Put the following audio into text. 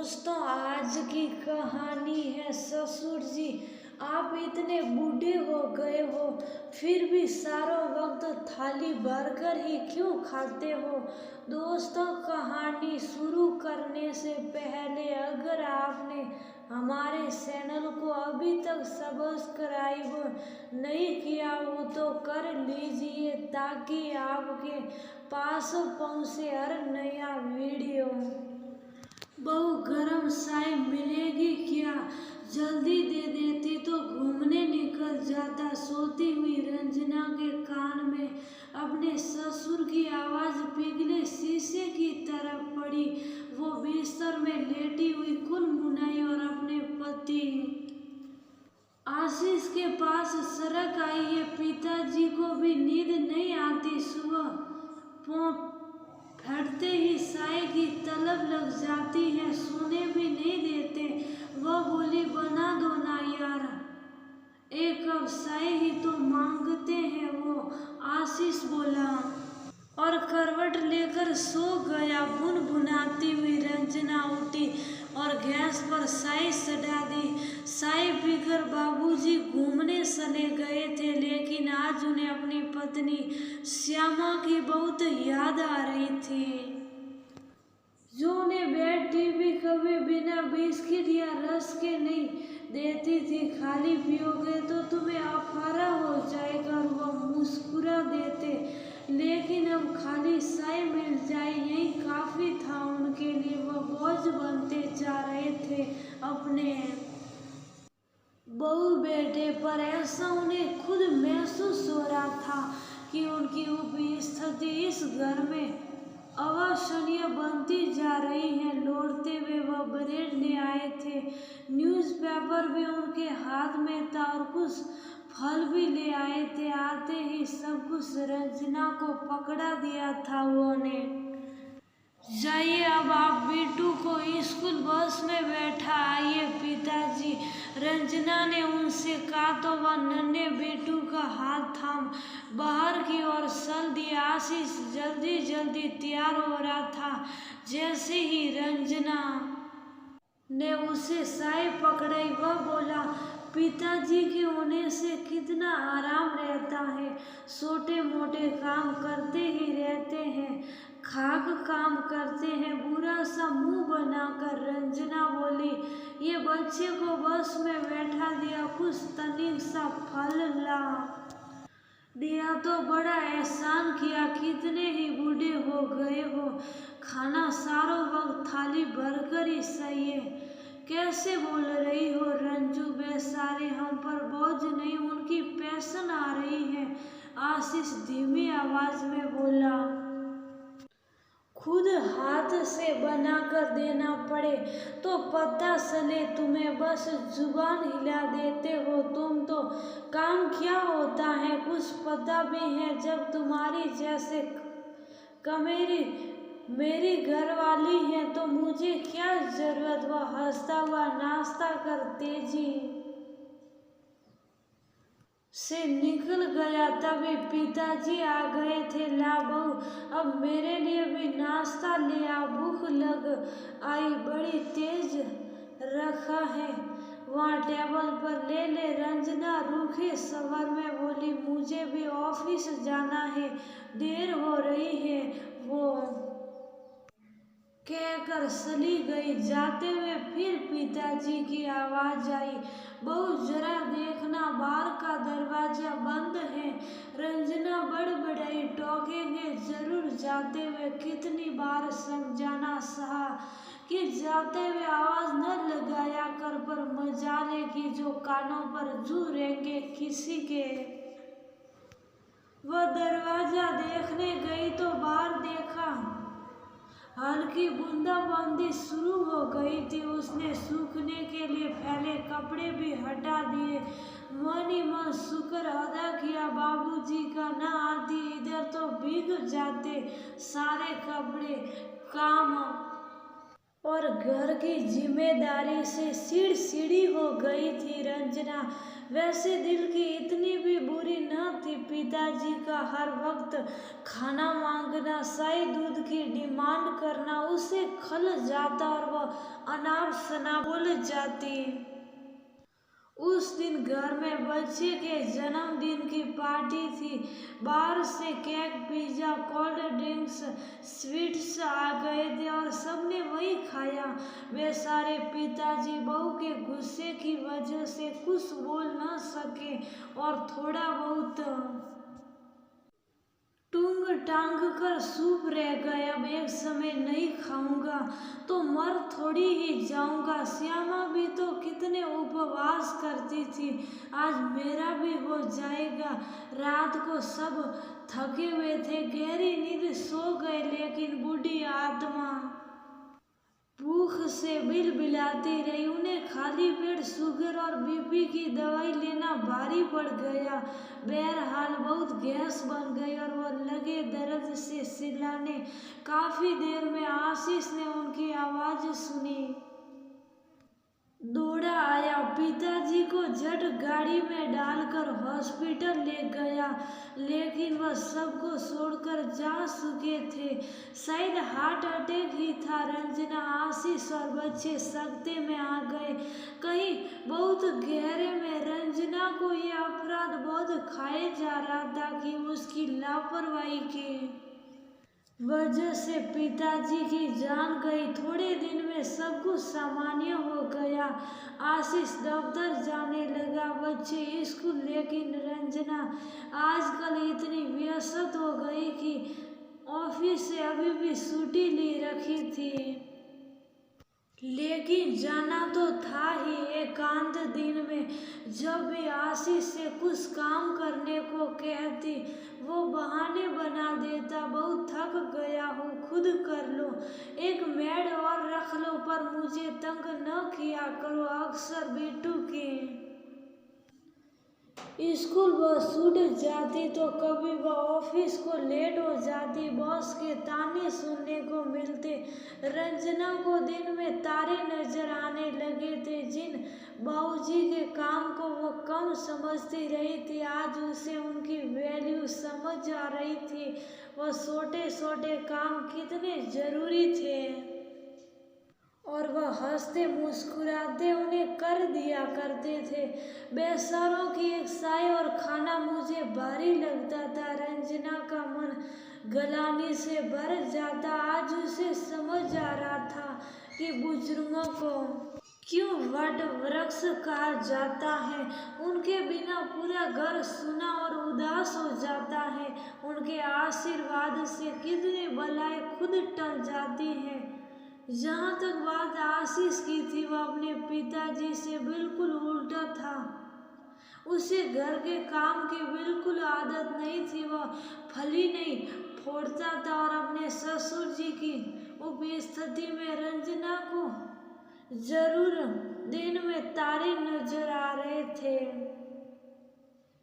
दोस्तों, आज की कहानी है ससुर जी। आप इतने बूढ़े हो गए हो, फिर भी सारों वक्त थाली भरकर ही क्यों खाते हो। दोस्तों, कहानी शुरू करने से पहले अगर आपने हमारे चैनल को अभी तक सब्सक्राइब नहीं किया हो तो कर लीजिए, ताकि आपके पास पहुंचे हर नया वीडियो। बहू, गरम चाय मिलेगी क्या? जल्दी दे देती तो घूमने निकल जाता। सोती हुई रंजना के कान में अपने ससुर की आवाज पिघले शीशे की तरह पड़ी। वो बिस्तर में लेटी हुई कुनमुनाई और अपने पति आशीष के पास सरक आई है। पिताजी को भी नींद नहीं आती। सुबह फटते ही चाय की तलब लग जाती है, सोने भी नहीं देते। वह बोली, बना दो ना यार, एक कप चाय ही तो मांगते हैं वो। आशीष बोला और करवट लेकर सो गया। भुनभुनाती हुई रंजना उठी और गैस पर चाय चढ़ा दी। चाय पीकर बाबूजी घूमने चले गए थे, लेकिन आज उन्हें अपनी पत्नी श्यामा की बहुत याद आ रही थी, जो उन्हें बेड टीवी कभी बिना बिस्किट या रस के नहीं देती थी। खाली पियोगे तो तुम्हें अफारा हो जाएगा, वह मुस्कुरा देते। लेकिन अब खाली चाय मिल जाए यही काफी था उनके लिए। वह बोझ बनते जा रहे थे अपने बहू बेटे पर। ऐसा उन्हें खुद महसूस हो रहा था कि उनकी उपस्थिति इस घर में अवांछनीय बनती जा रही है। लौटते हुए वह ब्रेड ले आए थे, न्यूज़पेपर भी उनके हाथ में था और कुछ फल भी ले आए थे। आते ही सब कुछ रंजना को पकड़ा दिया था उन्होंने। जाइए, अब आप बिट्टू को स्कूल बस में बैठा आइए। पिताजी, रंजना ने उनसे कहा तो वह नन्हे बिट्टू का हाथ थाम बाहर की ओर चल दिया। आशीष जल्दी जल्दी तैयार हो रहा था। जैसे ही रंजना ने उसे चाय पकड़ाई, वह बोला, पिताजी के होने से कितना आराम रहता है। छोटे मोटे काम करते ही रहते हैं, खाक काम करते हैं। बुरा सा मुंह बनाकर रंजना बोली, ये बच्चे को बस में बैठा दिया, कुछ तनिक सा फल ला दिया तो बड़ा एहसान किया। कितने ही बूढ़े हो गए हो, खाना सारों वक्त थाली भरकर ही चाहिए। कैसे बोल रही हो रंजू, बेचारे हम पर बोझ नहीं, उनकी पेंशन आ रही है। आशीष धीमी आवाज में बोला, खुद हाथ से बना कर देना पड़े तो पता चले तुम्हें, बस जुबान हिला देते हो तुम तो। काम क्या होता है कुछ पता भी है? जब तुम्हारी जैसे कमेरी मेरी घरवाली है तो मुझे क्या जरूरत। वह हंसता हुआ नाश्ता कर तेजी से निकल गया। तभी पिताजी आ गए थे। ला बहू, अब मेरे लिए भी नाश्ता ले आ, भूख लग आई, बड़ी तेज रखा है वहाँ टेबल पर। ले ले। रंजना रूखे स्वर में बोली, मुझे भी ऑफिस जाना है, देर हो रही है। वो कहकर चली गई। जाते हुए फिर पिताजी की आवाज आई, बहू जरा देखना, बाहर का दरवाजा बंद है। रंजना बड़बड़ाई, टोकेंगे जरूर। जाते हुए कितनी बार समझाना सहा कि जाते हुए आवाज न लगाया कर, पर मजाले की जो कानों पर जू रहेंगे किसी के। वह दरवाजा देखने गई तो बाहर देखा हल्की बूंदाबांदी शुरू हो गई थी। उसने सूखने के लिए फैले कपड़े भी हटा दिए। मन ही मन शुक्र अदा किया बाबूजी का न आती, इधर तो भीग जाते सारे कपड़े। काम और घर की जिम्मेदारी से चिड़चिड़ी हो गई थी रंजना। वैसे दिल की इतनी भी बुरी न थी। पिताजी का हर वक्त खाना मांगना, शाही दूध की डिमांड करना उसे खल जाता और वह अनाप शनाप बोल जाती। उस दिन घर में बच्चे के जन्मदिन की पार्टी थी। बाहर से cake, pizza, cold drinks, sweets आ गए थे और सबने वही खाया। बेचारे पिताजी बहू के गुस्से की वजह से कुछ बोल न सके और थोड़ा बहुत टूंग टांग कर सूप रह गए। अब एक समय नहीं खाऊंगा तो मर थोड़ी ही जाऊंगा। श्यामा भी तो कितने उपवास करती थी, आज मेरा भी हो जाएगा। रात को सब थके हुए थे, गहरी नींद सो गए, लेकिन बूढ़ी आत्मा भूख से बिलबिलाती रही। उन्हें खाली पेट शुगर और बीपी की दवाई लेना भारी पड़ गया। बहरहाल बहुत गैस बन गई और वो लगे दर्द से चिल्लाने। काफी देर में आशीष ने उनकी आवाज सुनी, दौड़ा आया, पिताजी को झट गाड़ी में डालकर हॉस्पिटल ले गया, लेकिन वह सबको छोड़कर जा चुके थे। शायद हार्ट अटैक ही था। रंजना, आशीष और बच्चे सकते में आ गए। कहीं बहुत गहरे में रंजना को यह अपराध बोध खाए जा रहा था कि उसकी लापरवाही के वजह से पिताजी की जान गई। थोड़े दिन में सब कुछ सामान्य हो गया। आशीष दफ्तर जाने लगा, बच्चे स्कूल, लेकिन रंजना आजकल इतनी व्यस्त हो गई कि ऑफिस से अभी भी छुट्टी ले रखी थी। लेकिन जाना तो था ही। एकांत दिन में जब भी आशीष से कुछ काम करने को कहती, वो बहाने बना देता, बहुत थक गया हूँ, खुद कर लो, एक मेड और रख लो, पर मुझे तंग न किया करो। अक्सर बिट्टू के स्कूल बस छूट जाती तो कभी वह ऑफिस को लेट हो जाती। बॉस के ताने सुनने को मिलते। रंजना को दिन में तारे नजर आने लगे थे, जिन बाबूजी के काम को वो कम समझती रही थी, आज उसे उनकी वैल्यू समझ आ रही थी। वह छोटे छोटे काम कितने जरूरी थे और वह हंसते मुस्कुराते उन्हें कर दिया करते थे। बेसरों की एक चाय और खाना मुझे भारी लगता था। रंजना का मन गलानी से भर जाता। आज उसे समझ आ रहा था कि बुजुर्गों को क्यों वट वृक्ष कहा जाता है। उनके बिना पूरा घर सुना और उदास हो जाता है। उनके आशीर्वाद से कितनी बलाएं खुद टल जाती हैं। जहाँ तक बात आशीष की थी, वह अपने पिताजी से बिल्कुल उल्टा था। उसे घर के काम की बिल्कुल आदत नहीं थी। वह फली नहीं फोड़ता था और अपने ससुर जी की उपस्थिति में रंजना को जरूर दिन में तारे नजर आ रहे थे।